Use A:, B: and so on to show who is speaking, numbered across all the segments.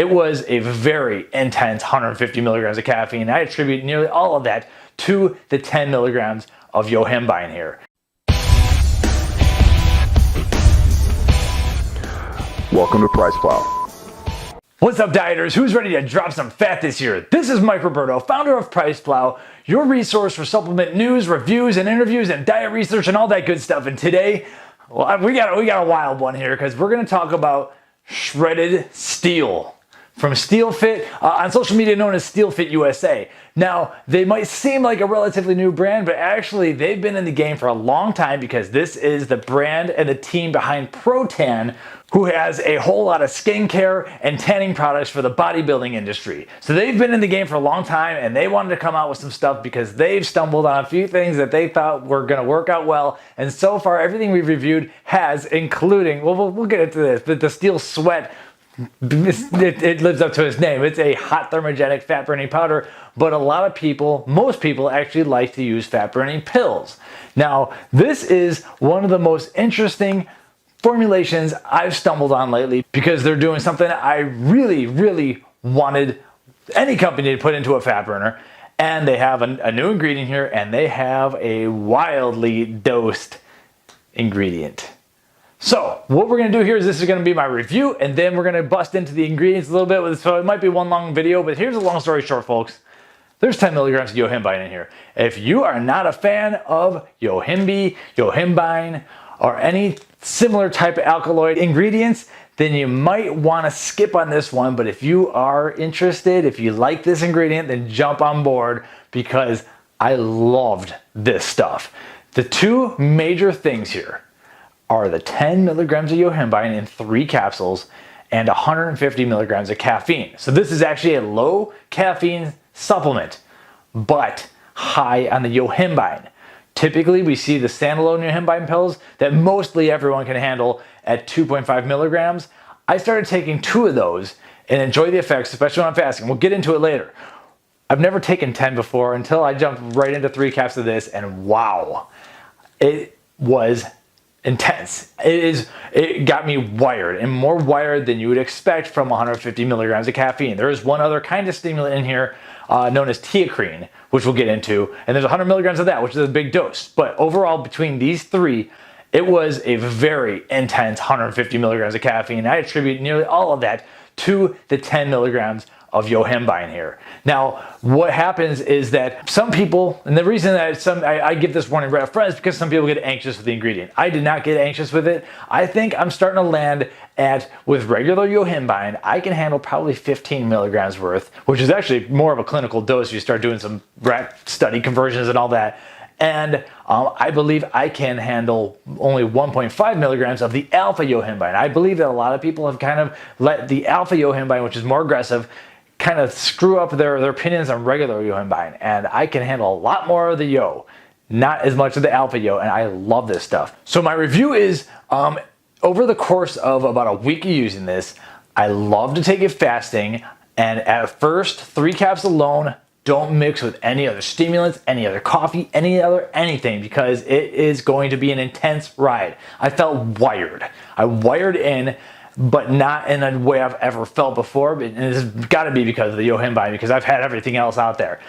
A: It was a very intense 150 milligrams of caffeine. I attribute nearly all of that to the 10 milligrams of yohimbine here.
B: Welcome to PricePlow.
A: What's up, dieters? Who's ready to drop some fat this year? This is Mike Roberto, founder of PricePlow, your resource for supplement news, reviews, and interviews, and diet research, and all that good stuff. And today, well, we got a wild one here because we're going to talk about shredded steel from SteelFit, on social media known as SteelFit USA. Now, they might seem like a relatively new brand, but actually they've been in the game for a long time because this is the brand and the team behind ProTan, who has a whole lot of skincare and tanning products for the bodybuilding industry. So they've been in the game for a long time and they wanted to come out with some stuff because they've stumbled on a few things that they thought were gonna work out well. And so far, everything we've reviewed has, including, well, we'll get into this, but the Steel Sweat, it lives up to its name. It's a hot thermogenic fat burning powder, but a lot of people, most people actually like to use fat burning pills. Now, this is one of the most interesting formulations I've stumbled on lately because they're doing something I really wanted any company to put into a fat burner. And they have a new ingredient here, and they have a wildly dosed ingredient. So what we're going to do here is this is going to be my review, and then we're going to bust into the ingredients a little bit. So it might be one long video, but here's a long story short, folks. There's 10 milligrams of yohimbine in here. If you are not a fan of yohimbine, or any similar type of alkaloid ingredients, then you might want to skip on this one. But if you are interested, if you like this ingredient, then jump on board because I loved this stuff. The two major things here are the 10 milligrams of yohimbine in 3 capsules and 150 milligrams of caffeine. So this is actually a low caffeine supplement, but high on the yohimbine. Typically, we see the standalone yohimbine pills that mostly everyone can handle at 2.5 milligrams. I started taking 2 of those and enjoy the effects, especially when I'm fasting. We'll get into it later. I've never taken 10 before until I jumped right into 3 caps of this, and wow, it was intense. It got me wired, and more wired than you would expect from 150 milligrams of caffeine. There is one other kind of stimulant in here known as teacrine, which we'll get into, and there's 100 milligrams of that, which is a big dose. But overall, between these 3, it was a very intense 150 milligrams of caffeine. I attribute nearly all of that to the 10 milligrams of yohimbine here. Now, what happens is that some people, and the reason that I give this warning right up front is because some people get anxious with the ingredient. I did not get anxious with it. I think I'm starting to land at, with regular yohimbine, I can handle probably 15 milligrams worth, which is actually more of a clinical dose if you start doing some rat study conversions and all that. And I believe I can handle only 1.5 milligrams of the alpha yohimbine. I believe that a lot of people have kind of let the alpha yohimbine, which is more aggressive, kind of screw up their opinions on regular yohimbine, and I can handle a lot more of the yo, not as much of the alpha yo, and I love this stuff. So my review is, over the course of about a week of using this, I love to take it fasting, and at first, 3 caps alone, don't mix with any other stimulants, any other coffee, anything, because it is going to be an intense ride. I felt wired. I wired in, but not in a way I've ever felt before. And it's got to be because of the yohimbine, because I've had everything else out there.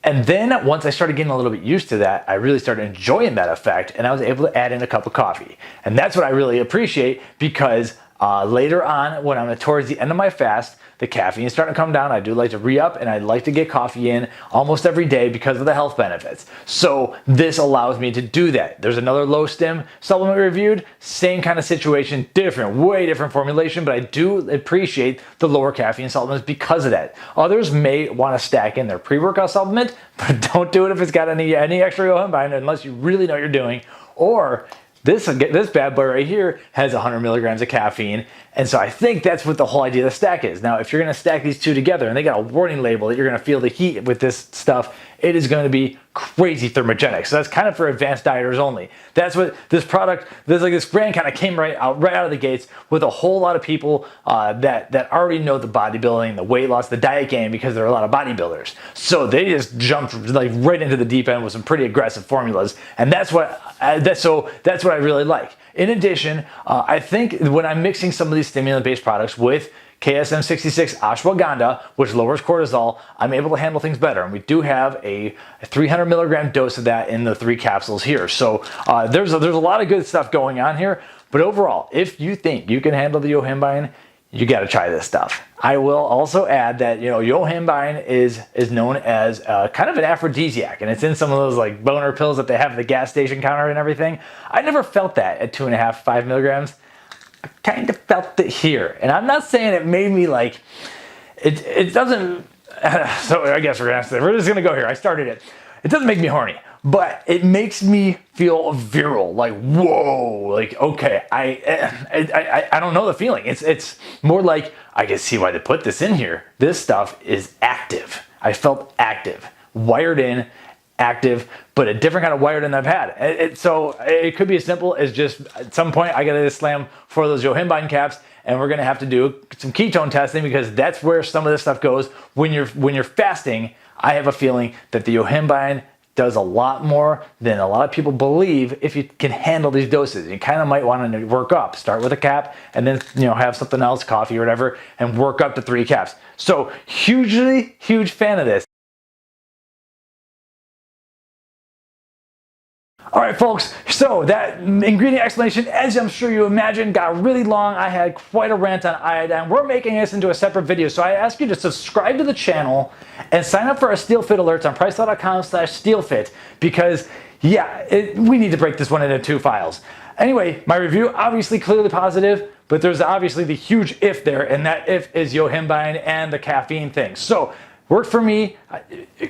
A: And then once I started getting a little bit used to that, I really started enjoying that effect, and I was able to add in a cup of coffee. And that's what I really appreciate, because later on, when I'm towards the end of my fast, the caffeine is starting to come down. I do like to re-up, and I like to get coffee in almost every day because of the health benefits. So this allows me to do that. There's another low stim supplement reviewed, same kind of situation, different, way different formulation, but I do appreciate the lower caffeine supplements because of that. Others may want to stack in their pre-workout supplement, but don't do it if it's got any extra yohimbine unless you really know what you're doing. Or this bad boy right here has 100 milligrams of caffeine, and so I think that's what the whole idea of the stack is. Now, if you're going to stack these 2 together, and they got a warning label that you're going to feel the heat with this stuff, it is going to be crazy thermogenic. So that's kind of for advanced dieters only. That's what this product, this brand kind of came right out of the gates with a whole lot of people that already know the bodybuilding, the weight loss, the diet game, because there are a lot of bodybuilders. So they just jumped like right into the deep end with some pretty aggressive formulas, and that's what I really like. In addition, I think when I'm mixing some of these stimulant-based products with KSM66 ashwagandha, which lowers cortisol, I'm able to handle things better. And we do have a 300 milligram dose of that in the 3 capsules here. So there's a lot of good stuff going on here. But overall, if you think you can handle the yohimbine, you got to try this stuff. I will also add that, yohimbine is known as kind of an aphrodisiac, and it's in some of those like boner pills that they have at the gas station counter and everything. I never felt that at 2.5, 5 milligrams. I kind of felt it here, and I'm not saying it made me like, it doesn't, so I guess we're just gonna go here. I started it. It doesn't make me horny, but it makes me feel virile, like, whoa, like, okay, I don't know the feeling. It's more like, I can see why they put this in here. This stuff is active. I felt active, wired in, active, but a different kind of wired than I've had. So it could be as simple as just at some point I gotta slam 4 of those yohimbine caps, and we're gonna have to do some ketone testing, because that's where some of this stuff goes. When you're fasting, I have a feeling that the yohimbine does a lot more than a lot of people believe if you can handle these doses. You kind of might want to work up. Start with a cap and then have something else, coffee or whatever, and work up to 3 caps. So huge fan of this. All right, folks, so that ingredient explanation, as I'm sure you imagine, got really long. I had quite a rant on iodine. We're making this into a separate video, so I ask you to subscribe to the channel and sign up for our SteelFit alerts on PricePlow.com/SteelFit, because, we need to break this one into 2 files. Anyway, my review, obviously clearly positive, but there's obviously the huge if there, and that if is yohimbine and the caffeine thing. So, worked for me.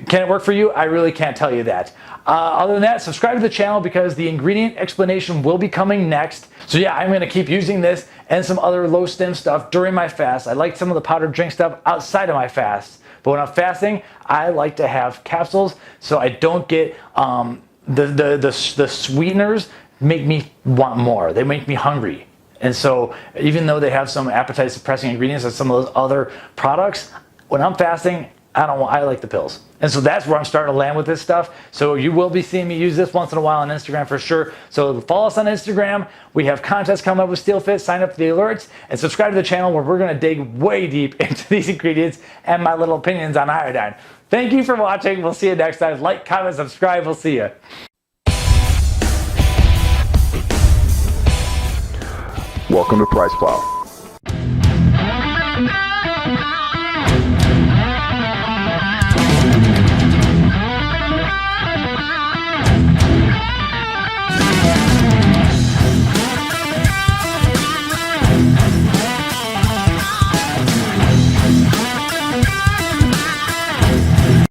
A: Can it work for you? I really can't tell you that. Other than that, subscribe to the channel, because the ingredient explanation will be coming next. So I'm going to keep using this and some other low stim stuff during my fast. I like some of the powdered drink stuff outside of my fast. But when I'm fasting, I like to have capsules so I don't get the sweeteners make me want more. They make me hungry. And so even though they have some appetite suppressing ingredients as some of those other products, when I'm fasting, I like the pills. And so that's where I'm starting to land with this stuff. So you will be seeing me use this once in a while on Instagram for sure. So follow us on Instagram. We have contests coming up with SteelFit. Sign up for the alerts and subscribe to the channel, where we're going to dig way deep into these ingredients and my little opinions on iodine. Thank you for watching. We'll see you next time. Like, comment, subscribe. We'll see you.
B: Welcome to PricePlow.